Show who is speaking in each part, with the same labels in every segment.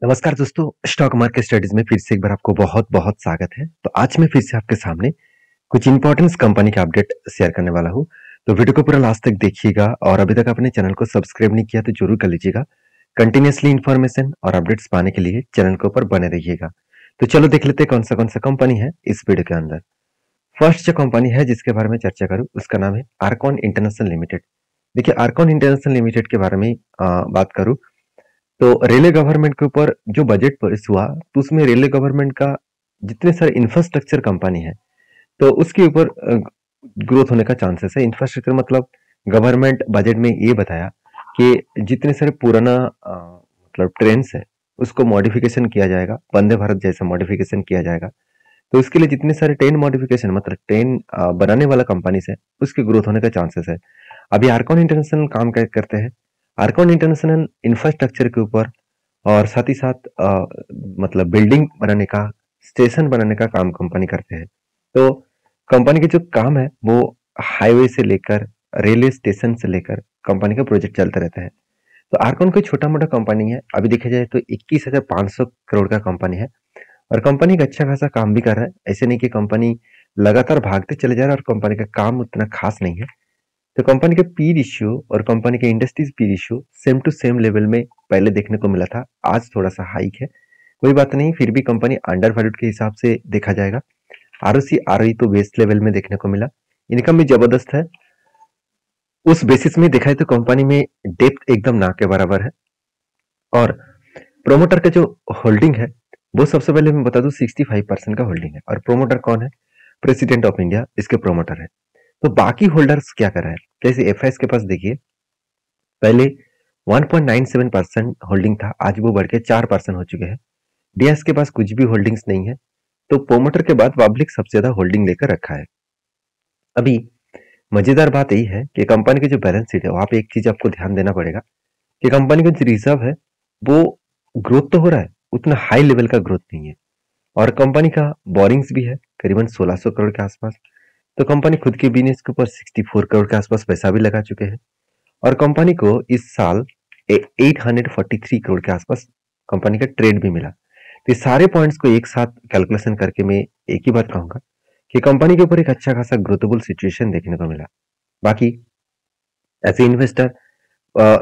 Speaker 1: नमस्कार दोस्तों, stock market studies में फिर से एक बार आपको बहुत-बहुत स्वागत है। तो आज मैं फिर से आपके सामने कुछ इंपॉर्टेंस कंपनी का अपडेट शेयर करने वाला हूँ। तो वीडियो को पूरा लास्ट तक देखिएगा और अभी तक आपने चैनल को सब्सक्राइब नहीं किया तो जरूर कर लीजिएगा। कंटिन्यूअसली इन्फॉर्मेशन और अपडेट्स पाने के लिए चैनल के ऊपर बने रहिएगा। तो चलो देख लेते हैं कौन सा कंपनी है इस वीडियो के अंदर। फर्स्ट जो कंपनी है जिसके बारे में चर्चा करूँ उसका नाम है आर्कॉन इंटरनेशनल लिमिटेड। देखिए आर्कॉन इंटरनेशनल लिमिटेड के बारे में बात करूँ तो रेलवे गवर्नमेंट के ऊपर जो बजट पास हुआ तो उसमें रेलवे गवर्नमेंट का जितने सारे इंफ्रास्ट्रक्चर कंपनी है तो उसके ऊपर ग्रोथ होने का चांसेस है। इंफ्रास्ट्रक्चर मतलब गवर्नमेंट बजट में ये बताया कि जितने सारे पुराना मतलब ट्रेन्स है उसको मॉडिफिकेशन किया जाएगा, वंदे भारत जैसा मॉडिफिकेशन किया जाएगा। तो इसके लिए जितने सारे ट्रेन मॉडिफिकेशन मतलब ट्रेन बनाने वाला कंपनीज है उसके ग्रोथ होने का चांसेस है। अभी आर्कॉन इंटरनेशनल काम करते हैं। आर्कॉन इंटरनेशनल इंफ्रास्ट्रक्चर के ऊपर और साथ ही साथ मतलब बिल्डिंग बनाने का, स्टेशन बनाने का काम कंपनी करते हैं। तो कंपनी के जो काम है वो हाईवे से लेकर रेलवे स्टेशन से लेकर कंपनी का प्रोजेक्ट चलते रहता है। तो आर्कॉन कोई छोटा मोटा कंपनी है, अभी देखा जाए तो 21,500 करोड़ का कंपनी है और कंपनी का अच्छा खासा काम भी कर रहा है। ऐसे नहीं कि कंपनी लगातार भागते चले जा रहा है और कंपनी का काम उतना खास नहीं है। तो कंपनी के पी रेशियो और कंपनी के industries P ratio same to same level में पहले देखने को मिला था। आज थोड़ा सा हाइक है, कोई बात नहीं, फिर भी कंपनी अंडर वैल्यूड के हिसाब से देखा जाएगा। आरओसी आरओई तो बेस्ट लेवल में देखने को मिला। इनकम भी जबरदस्त है। उस बेसिस में देखा है तो कंपनी में डेप्थ एकदम ना के बराबर है। और प्रोमोटर का जो होल्डिंग है वो सबसे पहले मैं बता दूं 65% का होल्डिंग है। और प्रोमोटर कौन है? प्रेसिडेंट ऑफ इंडिया इसके प्रोमोटर है। तो बाकी होल्डर्स क्या कर रहे हैं? जैसे एफआईएस के पास देखिए, पहले 1.97% होल्डिंग था, आज वो बढ़ के 4% हो चुके हैं। डीएस के पास कुछ भी होल्डिंग्स नहीं है। तो प्रोमोटर के बाद पब्लिक सबसे ज्यादा होल्डिंग लेकर रखा है। अभी मजेदार बात यही है कि कंपनी की जो बैलेंस शीट है वहां पे एक चीज आपको ध्यान देना पड़ेगा कि कंपनी का जो रिजर्व है वो ग्रोथ तो हो रहा है, उतना हाई लेवल का ग्रोथ नहीं है। और कंपनी का बोरिंग्स भी है करीबन 1600 करोड़ के आसपास। तो कंपनी खुद के बिजनेस के ऊपर 64 करोड़ के आसपास पैसा भी लगा चुके हैं। और कंपनी को इस साल 843 करोड़ के आसपास कंपनी का ट्रेड भी मिला। तो ये सारे पॉइंट्स को एक साथ कैलकुलेशन करके मैं एक ही बात कहूंगा कि कंपनी के ऊपर एक अच्छा खासा ग्रोथेबल सिचुएशन देखने को मिला। बाकी एज ए इन्वेस्टर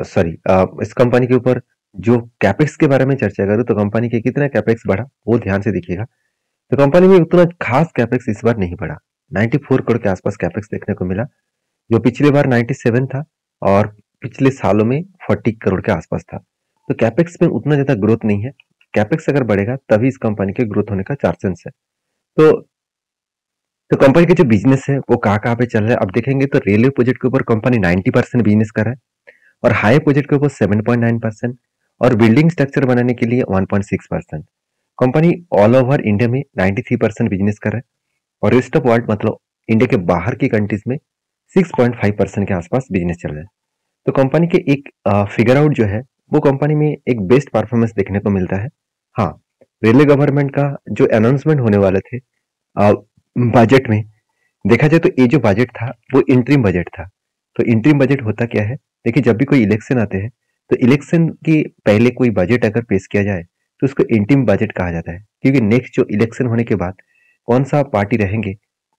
Speaker 1: सॉरी इस कंपनी के ऊपर जो कैपेक्स के बारे में चर्चा करूँ तो कंपनी के कितना कैपेक्स बढ़ा वो ध्यान से देखिएगा। तो कंपनी में उतना खास कैपेक्स इस बार नहीं बढ़ा। 94 करोड़ के आसपास कैपेक्स देखने को मिला, जो पिछले बार 97 था और पिछले सालों में 40 करोड़ के आसपास था। तो कैपेक्स में उतना ज्यादा ग्रोथ नहीं है। कैपेक्स अगर बढ़ेगा तभी इस कंपनी के ग्रोथ होने का चांसेस है। तो कंपनी का जो बिजनेस है वो कहाँ पे चल रहा है अब देखेंगे तो रेलवे प्रोजेक्ट के ऊपर कंपनी 90% बिजनेस कर रहा है और हाई प्रोजेक्ट के ऊपर 7.9% और बिल्डिंग स्ट्रक्चर बनाने के लिए 1.6%। कंपनी ऑल ओवर इंडिया में 93% बिजनेस कर रहा है और रेस्ट ऑफ वर्ल्ड मतलब इंडिया के बाहर की कंट्रीज में 6.5% के आसपास बिजनेस चल रहा है। तो कंपनी के एक फिगर आउट जो है वो कंपनी में एक बेस्ट परफॉर्मेंस देखने को मिलता है। हाँ, रेलवे गवर्नमेंट का जो अनाउंसमेंट होने वाले थे बजट में, देखा जाए तो ये जो बजट था वो इंटरिम बजट था। तो इंटरिम बजट होता क्या है? देखिए जब भी कोई इलेक्शन आते हैं तो इलेक्शन के पहले कोई बजट अगर पेश किया जाए तो उसको इंटरिम बजट कहा जाता है, क्योंकि नेक्स्ट जो इलेक्शन होने के बाद कौन सा पार्टी रहेंगे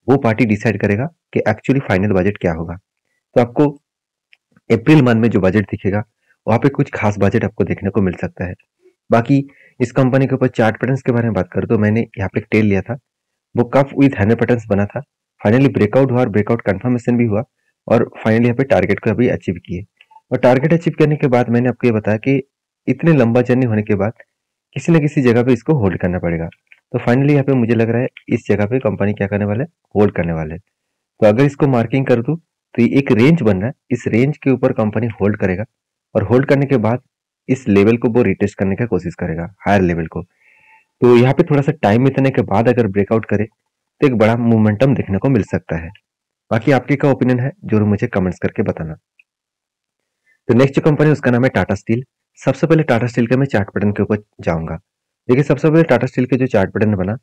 Speaker 1: वो पार्टी डिसाइड करेगा कि एक्चुअली फाइनल बजट क्या होगा। तो आपको अप्रैल मंथ में जो बजट दिखेगा वहां पे कुछ खास बजट आपको देखने को मिल सकता है। बाकी इस कंपनी के ऊपर चार्ट पैटर्न्स के बारे में बात करूं तो मैंने यहाँ पे एक टेल लिया था, वो कफ विद हैंडल पैटर्न्स बना था। फाइनली ब्रेकआउट हुआ और ब्रेकआउट कंफर्मेशन भी हुआ और फाइनली यहाँ पे टारगेट को अभी अचीव किए। और टारगेट अचीव करने के बाद मैंने आपको ये बताया कि इतने लंबा जर्नी होने के बाद किसी न किसी जगह पे इसको होल्ड करना पड़ेगा। तो फाइनली यहाँ पे मुझे लग रहा है इस जगह पे कंपनी क्या करने वाले, होल्ड करने वाले। तो अगर इसको मार्किंग कर दूं तो ये एक रेंज बन रहा है, इस रेंज के ऊपर कंपनी होल्ड करेगा और होल्ड करने के बाद इस लेवल को वो रिटेस्ट करने का कोशिश करेगा, हायर लेवल को। तो यहाँ पे थोड़ा सा टाइम बीतने के बाद अगर ब्रेकआउट करे तो एक बड़ा मोमेंटम देखने को मिल सकता है। बाकी आपके क्या ओपिनियन है जरूर मुझे कमेंट्स करके बताना। तो नेक्स्ट जो कंपनी है उसका नाम है टाटा स्टील। सबसे पहले टाटा स्टील के मैं चार्ट पैटर्न के ऊपर जाऊंगा। देखिए सबसे पहले टाटा स्टील के जो चार्ट पैटर्न बना,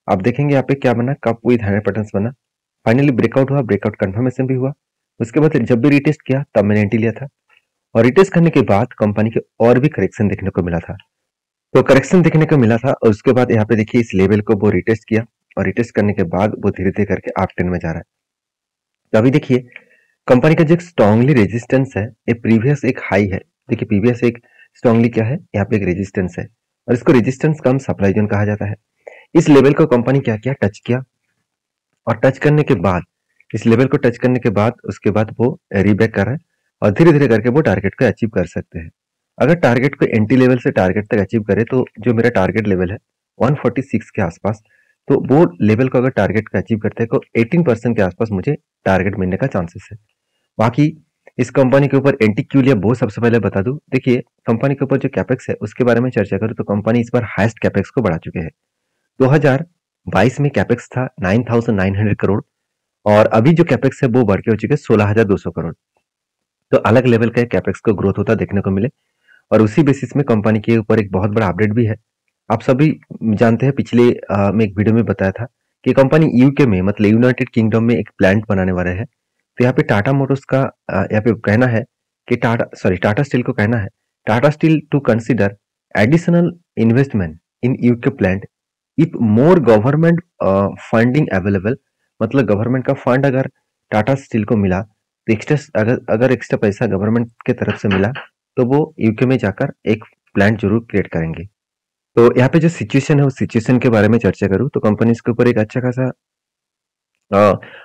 Speaker 1: आप देखेंगे यहाँ पे क्या बना, कप विद हैंडल पैटर्न्स बना। फाइनली ब्रेकआउट हुआ, ब्रेकआउट कंफर्मेशन भी हुआ। उसके बाद जब भी रिटेस्ट किया तब मैंने एंट्री लिया था और रिटेस्ट करने के बाद कंपनी के और भी करेक्शन देखने को मिला था। तो करेक्शन देखने को मिला था और उसके बाद यहाँ पे देखिए इस लेवल को वो रिटेस्ट किया और रिटेस्ट करने के बाद वो धीरे धीरे करके अप ट्रेंड में जा रहा है। तो अभी देखिए कंपनी का जो एक स्ट्रांगली रेजिस्टेंस है, ये प्रीवियस एक हाई है। देखिए प्रीवियस एक स्ट्रांगली क्या है, यहाँ पे एक रेजिस्टेंस है और इसको रेजिस्टेंस कम सप्लाई जोन कहा जाता है। इस लेवल को कंपनी क्या किया, टच किया और टच करने के बाद इस लेवल को टच करने के बाद उसके बाद वो रीबैक कर रहा है और धीरे धीरे करके वो टारगेट को अचीव कर सकते हैं। अगर टारगेट को एंटी लेवल से टारगेट तक अचीव करे तो जो मेरा टारगेट लेवल है 146 के आसपास, तो वो लेवल को अगर टारगेट का अचीव करते हैं तो 18% के आसपास मुझे टारगेट मिलने का चांसेस है। बाकी इस कंपनी के ऊपर एंटी क्यू लिया वो सबसे पहले बता दूं। देखिए कंपनी के ऊपर जो कैपेक्स है उसके बारे में चर्चा करूं तो कंपनी इस बार हाईएस्ट कैपेक्स को बढ़ा चुके हैं। 2022 में कैपेक्स था 9,900 करोड़ और अभी जो कैपेक्स है वो बढ़ के हो चुके 16,200 करोड़। तो अलग लेवल का कैपेक्स को ग्रोथ होता देखने को मिले और उसी बेसिस में कंपनी के ऊपर एक बहुत बड़ा अपडेट भी है। आप सभी जानते हैं पिछले में एक वीडियो में बताया था कि कंपनी यूके में मतलब यूनाइटेड किंगडम में एक प्लांट बनाने वाला है। तो यहाँ पे टाटा मोटर्स का यहाँ पे कहना है कि टाटा स्टील को कहना है Tata steel to consider additional investment in UK plant if more government funding available. मतलब गवर्नमेंट का फंड अगर टाटा स्टील को मिला तो एक्स्ट्रा अगर एक्स्ट्रा पैसा गवर्नमेंट के तरफ से मिला तो वो यूके में जाकर एक प्लांट जरूर क्रिएट करेंगे। तो यहाँ पे जो सिचुएशन है उस सिचुएशन के बारे में चर्चा करूँ तो कंपनी के ऊपर एक अच्छा खासा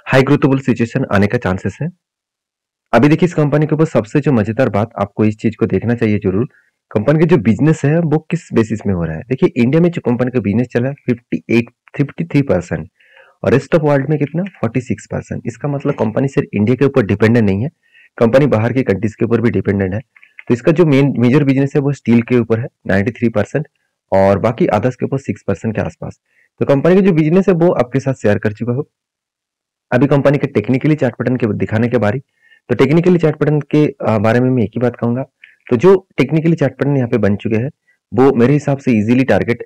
Speaker 1: हाई ग्रोथेबल सिचुएशन आने का चांसेस है। अभी देखिए इस कंपनी के ऊपर सबसे जो मजेदार बात आपको इस चीज को देखना चाहिए जरूर, कंपनी का जो बिजनेस है वो किस बेसिस में हो रहा है। देखिए इंडिया में जो कंपनी का बिजनेस चल रहा है 53% और रेस्ट ऑफ वर्ल्ड में कितना 46%। इसका मतलब कंपनी सिर्फ इंडिया के ऊपर डिपेंडेंट नहीं है, कंपनी बाहर की कंट्रीज के ऊपर भी डिपेंडेंट है। तो इसका जो मेजर बिजनेस है वो स्टील के ऊपर है 93% और बाकी अदर्स के ऊपर 6% के आसपास। तो कंपनी का जो बिजनेस है वो आपके साथ शेयर कर चुका हो। अभी कंपनी के टेक्निकली चार्ट पैटर्न के दिखाने के बारी, तो टेक्निकली चार्ट पैटर्न के बारे में मैं एक ही बात कहूंगा। तो जो टेक्निकली चार्ट पैटर्न यहाँ पे बन चुके हैं वो मेरे हिसाब से इजीली टारगेट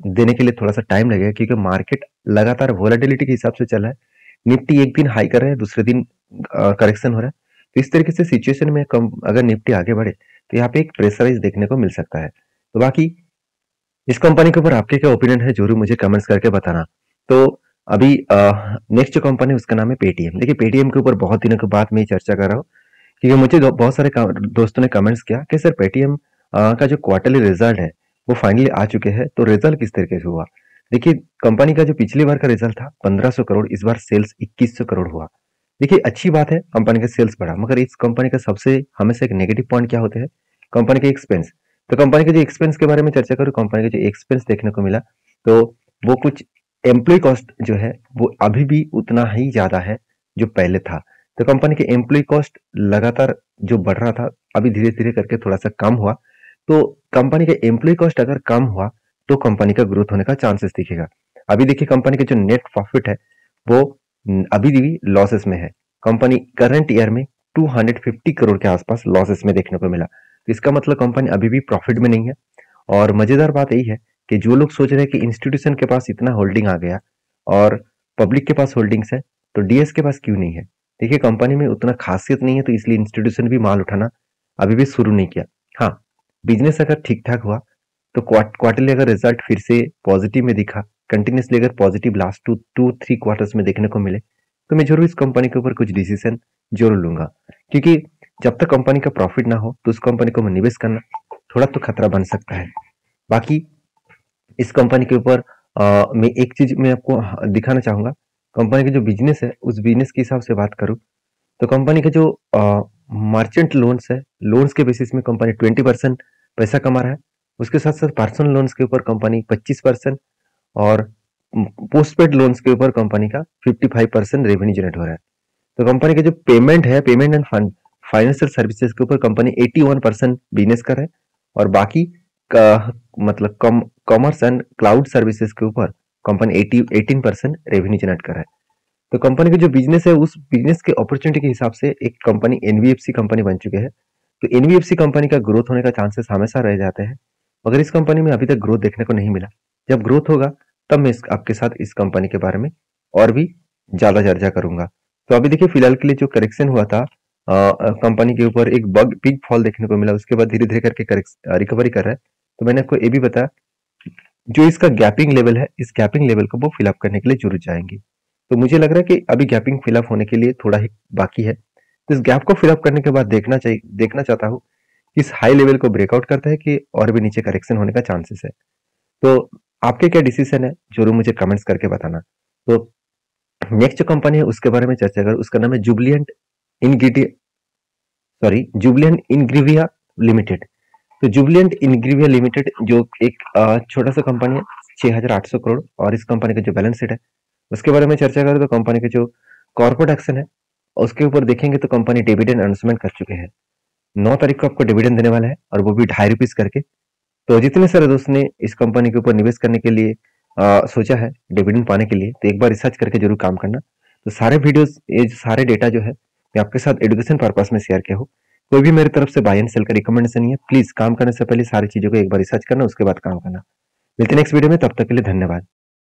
Speaker 1: देने के लिए थोड़ा सा टाइम लगेगा क्योंकि मार्केट लगातार वोलेटिलिटी के हिसाब से चल रहा है। निफ्टी एक दिन हाई कर रहा है, दूसरे दिन करेक्शन हो रहा है। तो इस तरीके से सिचुएशन में अगर निफ्टी आगे बढ़े तो यहाँ पे एक प्रेशराइज देखने को मिल सकता है। तो बाकी इस कंपनी के ऊपर आपके क्या ओपिनियन है जरूर मुझे कमेंट्स करके बताना। तो अभी नेक्स्ट जो कंपनी है उसका नाम है पेटीएम। देखिए पेटीएम के ऊपर बहुत दिनों के बाद मैं चर्चा कर रहा हूँ क्योंकि मुझे बहुत सारे दोस्तों ने कमेंट्स किया कि सर पेटीएम का जो क्वार्टरली रिजल्ट है वो फाइनली आ चुके हैं, तो रिजल्ट किस तरीके से हुआ। देखिए कंपनी का जो पिछली बार का रिजल्ट था 1500 करोड़, इस बार सेल्स 2100 करोड़ हुआ। देखिए अच्छी बात है कंपनी का सेल्स बढ़ा, मगर इस कंपनी का सबसे हमेशा एक नेगेटिव पॉइंट क्या होते हैं, कंपनी के एक्सपेंस। तो कंपनी के जो एक्सपेंस के बारे में चर्चा करूँ, कंपनी के जो एक्सपेंस देखने को मिला तो वो कुछ एम्प्लॉय कॉस्ट जो है वो अभी भी उतना ही ज्यादा है जो पहले था। तो कंपनी के एम्प्लॉय कॉस्ट लगातार जो बढ़ रहा था अभी धीरे धीरे करके थोड़ा सा कम हुआ। तो कंपनी का एम्प्लॉय कॉस्ट अगर कम हुआ तो कंपनी का ग्रोथ होने का चांसेस दिखेगा। अभी देखिए कंपनी का जो नेट प्रॉफिट है वो अभी भी लॉसेस में है। कंपनी करंट ईयर में 250 करोड़ के आसपास लॉसेस में देखने को मिला। तो इसका मतलब कंपनी अभी भी प्रॉफिट में नहीं है। और मजेदार बात यही है कि जो लोग सोच रहे हैं कि इंस्टीट्यूशन के पास इतना होल्डिंग आ गया और पब्लिक के पास होल्डिंग्स है तो डीएस के पास क्यों नहीं है। देखिए कंपनी में उतना खासियत नहीं है तो इसलिए इंस्टीट्यूशन भी माल उठाना अभी भी शुरू नहीं किया। हाँ, बिजनेस अगर ठीक ठाक हुआ तो क्वार्टरली अगर रिजल्ट फिर से पॉजिटिव में दिखा, कंटिन्यूसली अगर पॉजिटिव लास्ट 2-3 क्वार्टर्स में देखने को मिले तो मैं जरूर इस कंपनी के ऊपर कुछ डिसीजन जरूर लूंगा। क्योंकि जब तक कंपनी का प्रॉफिट ना हो तो उस कंपनी को निवेश करना थोड़ा तो खतरा बन सकता है। बाकी इस कंपनी के ऊपर मैं एक चीज मैं आपको दिखाना चाहूंगा। कंपनी का जो बिजनेस है उस बिजनेस के हिसाब से बात करूं तो कंपनी का जो मर्चेंट लोन्स है, लोन्स के बेसिस में कंपनी 20% पैसा कमा रहा है। उसके साथ साथ पर्सनल लोन्स के ऊपर कंपनी 25% और पोस्टपेड लोन्स के ऊपर कंपनी का 55% रेवेन्यू जनरेट हो रहा है। तो कंपनी का जो पेमेंट है, पेमेंट एंड फाइनेंशियल सर्विसेज के ऊपर कंपनी 81% बिजनेस कर रहा है और बाकी का मतलब कॉमर्स एंड क्लाउड सर्विसेज के ऊपर कंपनी 18% रेवेन्यू जनरेट कर रहा है। तो कंपनी का जो बिजनेस है उस बिजनेस के अपॉर्चुनिटी के हिसाब से एक कंपनी एनबीएफसी कंपनी बन चुके हैं। तो एनबीएफसी कंपनी का ग्रोथ होने का चांसेस हमेशा रह जाते हैं, मगर इस कंपनी में अभी तक ग्रोथ देखने को नहीं मिला। जब ग्रोथ होगा तब मैं आपके साथ इस कंपनी के बारे में और भी ज्यादा चर्चा करूंगा। तो अभी देखिए फिलहाल के लिए जो करेक्शन हुआ था कंपनी के ऊपर एक बिग फॉल देखने को मिला, उसके बाद धीरे धीरे करके रिकवरी कर रहा है। तो मैंने आपको ये भी बताया जो इसका गैपिंग लेवल है, इस गैपिंग लेवल को वो फिलअप करने के लिए जरूर जाएंगे। तो मुझे लग रहा है कि अभी गैपिंग फिलअप होने के लिए थोड़ा ही बाकी है। तो इस गैप को फिलअप करने के बाद देखना चाहता हूँ कि इस हाई लेवल को ब्रेकआउट करता है कि और भी नीचे करेक्शन होने का चांसेस है। तो आपके क्या डिसीजन है जरूर मुझे कमेंट्स करके बताना। तो नेक्स्ट जो कंपनी है उसके बारे में चर्चा करें, उसका नाम है जुबलिएंट इंग्रीविया लिमिटेड। तो जुबलिएंट इंग्रीविया लिमिटेड जो एक छोटा सा कंपनी है, 6,800 करोड़, और इस कंपनी का जो बैलेंस शीट है उसके बारे में चर्चा करें तो कंपनी के जो कॉर्पोरेट एक्शन है उसके ऊपर देखेंगे तो कंपनी डिविडेंड अनाउंसमेंट कर चुके हैं। 9 तारीख को आपको डिविडेंड देने वाला है और वो भी ₹2.5 करके। तो जितने सारे दोस्त ने इस कंपनी के ऊपर निवेश करने के लिए सोचा है डिविडेंड पाने के लिए, तो एक बार रिसर्च करके जरूर काम करना। तो सारे वीडियोस, ये सारे डेटा जो है मैं आपके साथ एजुकेशन पर्पस में शेयर किया हूँ। कोई भी मेरी तरफ से बाय एंड सेल का रिकमेंडेशन नहीं है। प्लीज काम करने से पहले सारी चीजों को एक बार रिसर्च करना, उसके बाद काम करना। मिलते हैं नेक्स्ट वीडियो में, तब तक के लिए धन्यवाद।